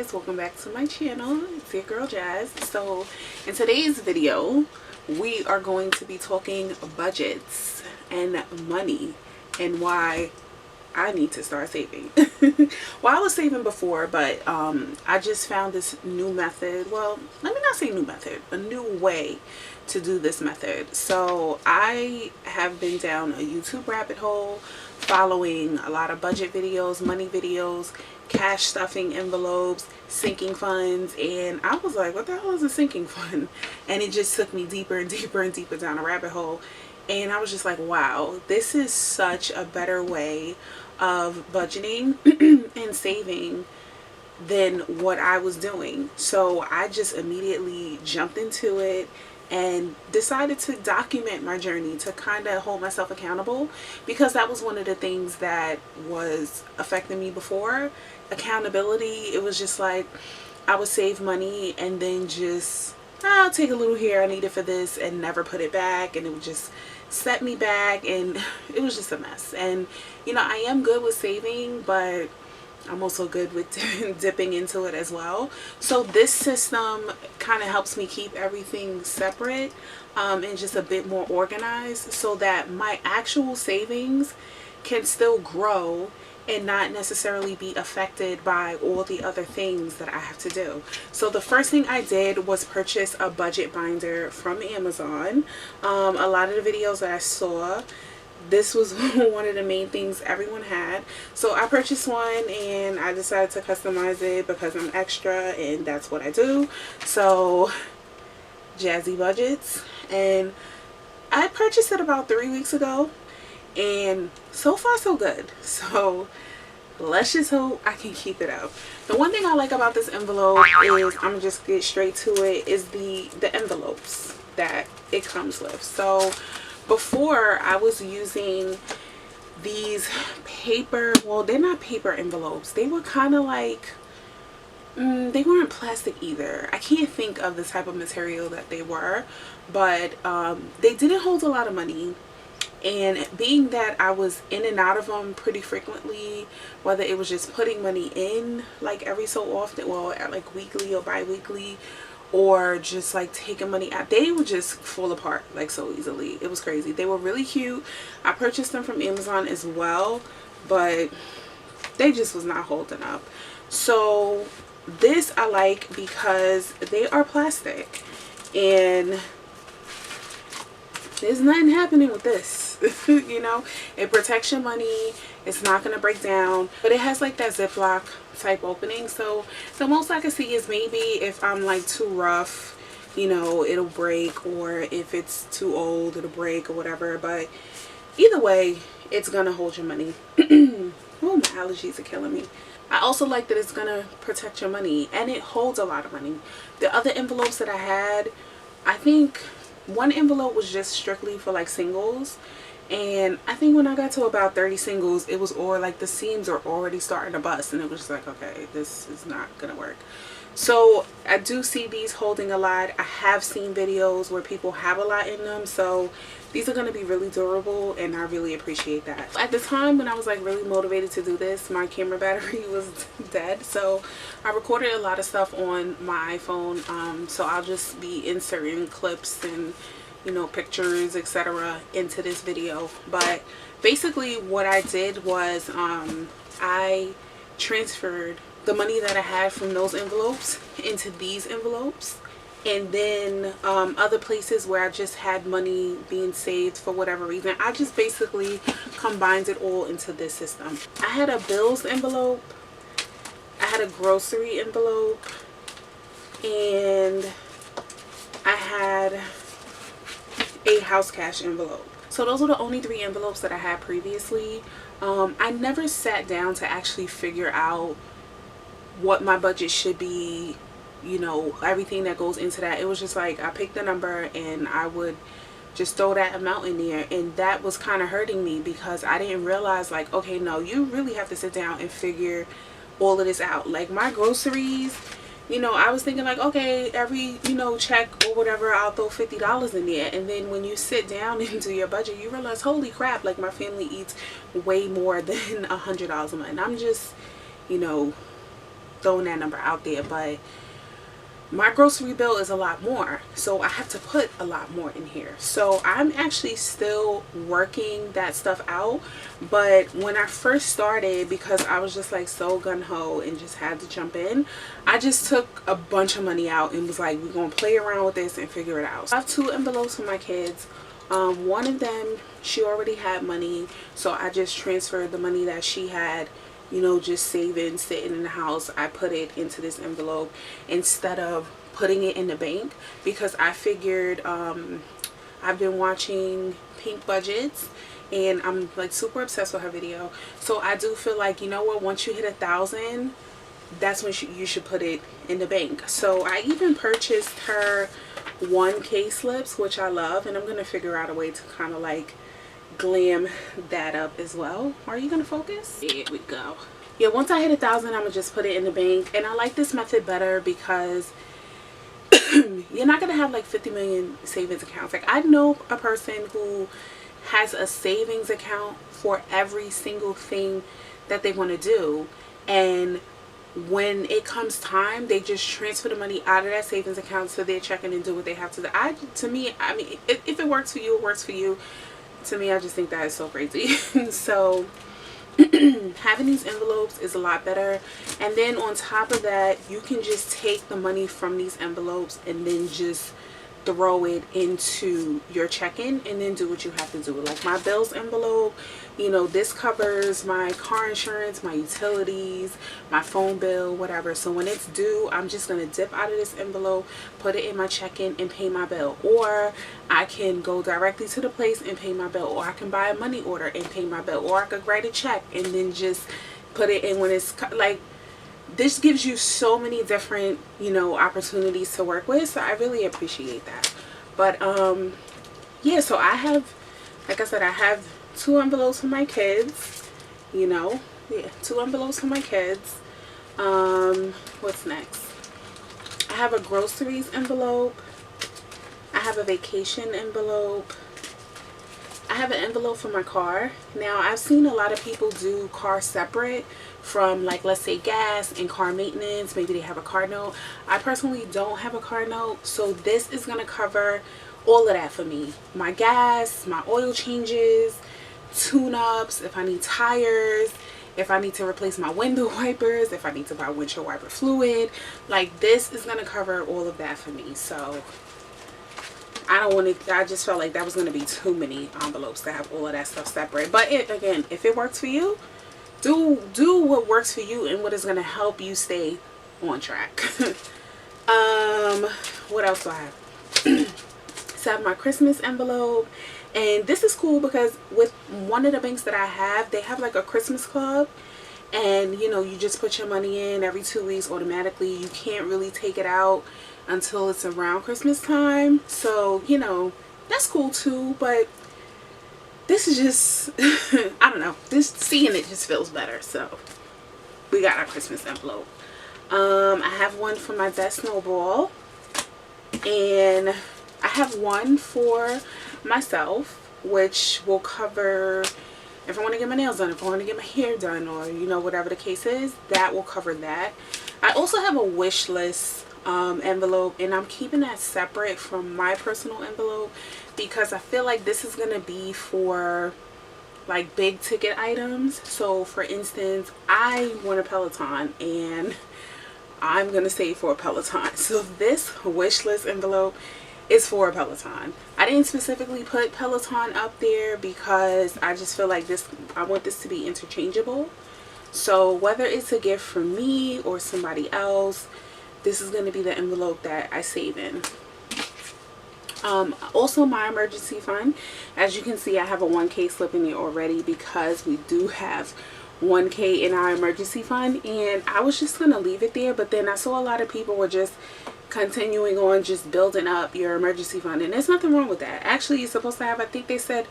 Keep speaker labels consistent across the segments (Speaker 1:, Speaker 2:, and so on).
Speaker 1: guys, welcome back to my channel. It's your girl Jazz. So in today's video we are going to be talking budgets and money and why I need to start saving. Well, I was saving before, but I just found this new method. Well, let me not say new method, a new way to do this method. So I have been down a YouTube rabbit hole following a lot of budget videos, money videos, cash stuffing envelopes, sinking funds, and I was like, what the hell is a sinking fund? And it just took me deeper and deeper and deeper down a rabbit hole, and I was just like, wow, this is such a better way of budgeting and saving than what I was doing. So I just immediately jumped into it and decided to document my journey to kind of hold myself accountable, because that was one of the things that was affecting me before. Accountability. It was just like I would save money and then just, I'll take a little here, I need it for this, and never put it back, and it would just set me back, and it was just a mess. And you know, I am good with saving, but I'm also good with dipping into it as well. So this system kind of helps me keep everything separate and just a bit more organized, so that my actual savings can still grow and not necessarily be affected by all the other things that I have to do. So the first thing I did was purchase a budget binder from Amazon. A lot of the videos that I saw, this was one of the main things everyone had. So I purchased one and I decided to customize it because I'm extra and that's what I do. So Jazzie budgets, and I purchased it about 3 weeks ago, and so far so good. So let's just hope I can keep it up. The one thing I like about this envelope is, I'm just get straight to it, is the envelopes that it comes with. So before I was using these paper, well, they're not paper envelopes, they were kind of like they weren't plastic either. I can't think of the type of material that they were, but they didn't hold a lot of money. And being that I was in and out of them pretty frequently, whether it was just putting money in like every so often, well, like weekly or bi-weekly, or just like taking money out, they would just fall apart like so easily. It was crazy. They were really cute. I purchased them from Amazon as well, but they just was not holding up. So this I like because they are plastic and there's nothing happening with this. You know, it protects your money, it's not going to break down, but it has like that Ziploc type opening. So the most I can see is maybe if I'm like too rough, you know, it'll break, or if it's too old, it'll break or whatever. But either way, it's going to hold your money. Oh, my allergies are killing me. I also like that it's going to protect your money, and it holds a lot of money. The other envelopes that I had, I think one envelope was just strictly for like singles, and I think when I got to about 30 singles, it was all like the seams are already starting to bust, and it was just like, okay, this is not gonna work. So I do see these holding a lot. I have seen videos where people have a lot in them, so these are going to be really durable, and I really appreciate that. At the time when I was like really motivated to do this, my camera battery was dead, so I recorded a lot of stuff on my iPhone. So I'll just be inserting clips and, you know, pictures, etc. into this video. But basically what I did was I transferred the money that I had from those envelopes into these envelopes, and then other places where I just had money being saved for whatever reason, I just basically combined it all into this system. I had a bills envelope, I had a grocery envelope, and I had a house cash envelope. So those were the only 3 envelopes that I had previously. I never sat down to actually figure out what my budget should be, you know, everything that goes into that. It was just like I picked a number and I would just throw that amount in there, and that was kind of hurting me because I didn't realize, like, okay, no, you really have to sit down and figure all of this out. Like my groceries, you know, I was thinking like, okay, every, you know, check or whatever, I'll throw $50 in there. And then when you sit down and do your budget, you realize, holy crap, like my family eats way more than $100 a month. And I'm just, you know, throwing that number out there, but my grocery bill is a lot more, so I have to put a lot more in here. So I'm actually still working that stuff out. But when I first started, because I was just like so gung-ho and just had to jump in, I just took a bunch of money out and was like, we're gonna play around with this and figure it out. So I have 2 envelopes for my kids. One of them, she already had money, so I just transferred the money that she had, you know, just saving, sitting in the house. I put it into this envelope instead of putting it in the bank, because I figured I've been watching Pink Budgets and I'm like super obsessed with her video. So I do feel like, you know what, once you hit 1,000, that's when you should put it in the bank. So I even purchased her 1K slips, which I love, and I'm gonna figure out a way to kind of like glam that up as well. Are you gonna focus? Here we go. Yeah, once I hit 1,000, I'm gonna just put it in the bank. And I like this method better because you're not gonna have like 50 million savings accounts. Like, I know a person who has a savings account for every single thing that they want to do, and when it comes time, they just transfer the money out of that savings account to their checking and do what they have to do. To me, I mean, if it works for you, it works for you. To me, I just think that is so crazy. So having these envelopes is a lot better. And then on top of that, you can just take the money from these envelopes and then just throw it into your check-in and then do what you have to do. Like my bills envelope, you know, this covers my car insurance, my utilities, my phone bill, whatever. So when it's due, I'm just gonna dip out of this envelope, put it in my check-in and pay my bill. Or I can go directly to the place and pay my bill, or I can buy a money order and pay my bill, or I could write a check and then just put it in when it's like, this gives you so many different, you know, opportunities to work with. So I really appreciate that. But yeah, so I have, like I said, I have 2 envelopes for my kids, you know. Yeah, 2 envelopes for my kids. What's next? I have a groceries envelope. I have a vacation envelope. I have an envelope for my car. Now, I've seen a lot of people do car separate from, like, let's say gas and car maintenance. Maybe they have a car note. I personally don't have a car note, so this is going to cover all of that for me. My gas, my oil changes, tune-ups, if I need tires, if I need to replace my window wipers, if I need to buy windshield wiper fluid. Like, this is going to cover all of that for me. So I don't want to, I just felt like that was going to be too many envelopes to have all of that stuff separate. But again, if it works for you, do what works for you and what is going to help you stay on track. What else do I have? So I have my Christmas envelope, and this is cool because with one of the banks that I have, they have like a Christmas club, and you know, you just put your money in every 2 weeks automatically. You can't really take it out until it's around Christmas time. So, you know, that's cool too, but this is just I don't know, this, seeing it just feels better. So we got our Christmas envelope. I have one for my best snowball, and I have one for myself, which will cover if I want to get my nails done, if I want to get my hair done, or you know, whatever the case is, that will cover that. I also have a wish list envelope, and I'm keeping that separate from my personal envelope because I feel like this is gonna be for like big ticket items. So for instance, I want a Peloton and I'm gonna save for a Peloton, so this wish list envelope is for a Peloton. I didn't specifically put Peloton up there because I just feel like this, I want this to be interchangeable. So whether it's a gift from me or somebody else, this is going to be the envelope that I save in. Also my emergency fund, as you can see, I have a 1K slip in there already because we do have 1K in our emergency fund, and I was just going to leave it there, but then I saw a lot of people were just continuing on just building up your emergency fund, and there's nothing wrong with that. Actually, you're supposed to have, I think they said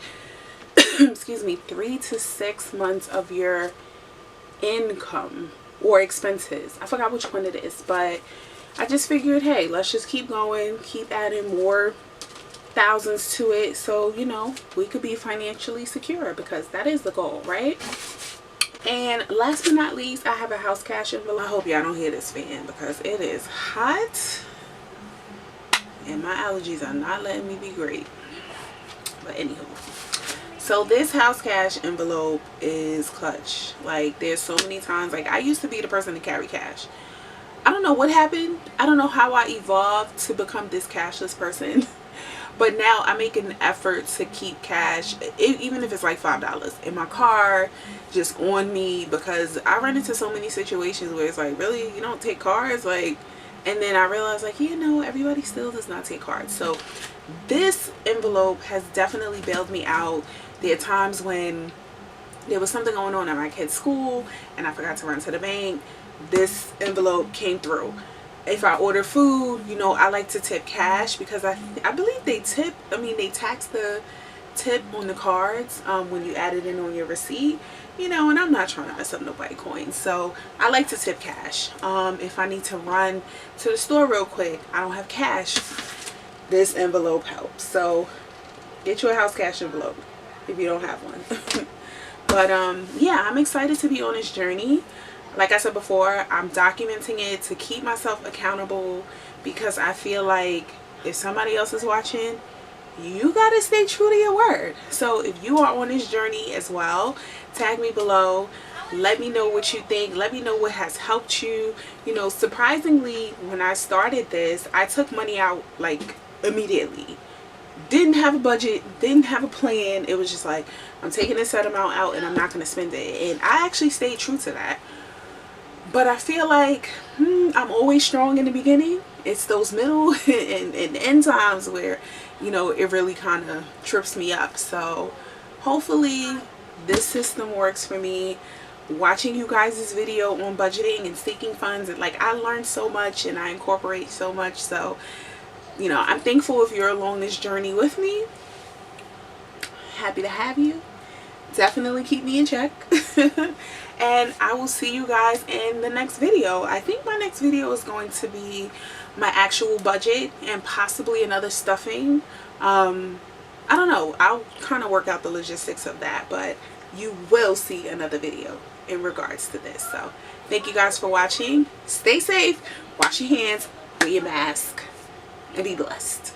Speaker 1: excuse me, 3 to 6 months of your income or expenses. I forgot which one it is, but I just figured, hey, let's just keep going, keep adding more thousands to it, so you know, we could be financially secure, because that is the goal, right? And last but not least, I have a house cash envelope. I hope y'all don't hear this fan because it is hot and my allergies are not letting me be great. But anywho, so this house cash envelope is clutch. Like, there's so many times, like, I used to be the person to carry cash. I don't know what happened. I don't know how I evolved to become this cashless person. But now I make an effort to keep cash, even if it's like $5 in my car, just on me, because I run into so many situations where it's like, really, you don't take cards? Like, and then I realized, like, you know, everybody still does not take cards. So this envelope has definitely bailed me out. There are times when there was something going on at my kid's school and I forgot to run to the bank. This envelope came through. If I order food, you know, I like to tip cash because I believe they tip, I mean, they tax the tip on the cards when you add it in on your receipt, you know, and I'm not trying to mess up nobody coins. So I like to tip cash. If I need to run to the store real quick, I don't have cash, this envelope helps. So get you a house cash envelope if you don't have one. But yeah, I'm excited to be on this journey. Like I said before, I'm documenting it to keep myself accountable because I feel like if somebody else is watching, you gotta stay true to your word. So if you are on this journey as well, tag me below. Let me know what you think. Let me know what has helped you. You know, surprisingly, when I started this, I took money out like immediately. Didn't have a budget, didn't have a plan. It was just like, I'm taking a set amount out and I'm not gonna spend it. And I actually stayed true to that. But I feel like I'm always strong in the beginning. It's those middle and end times where, you know, it really kind of trips me up. So hopefully this system works for me. Watching you guys' video on budgeting and staking funds, and like, I learned so much and I incorporate so much. So, you know, I'm thankful if you're along this journey with me. Happy to have you. Definitely keep me in check. And I will see you guys in the next video. I think my next video is going to be my actual budget and possibly another stuffing. I don't know. I'll kind of work out the logistics of that, but you will see another video in regards to this. So thank you guys for watching. Stay safe. Wash your hands. Wear your mask. And be blessed.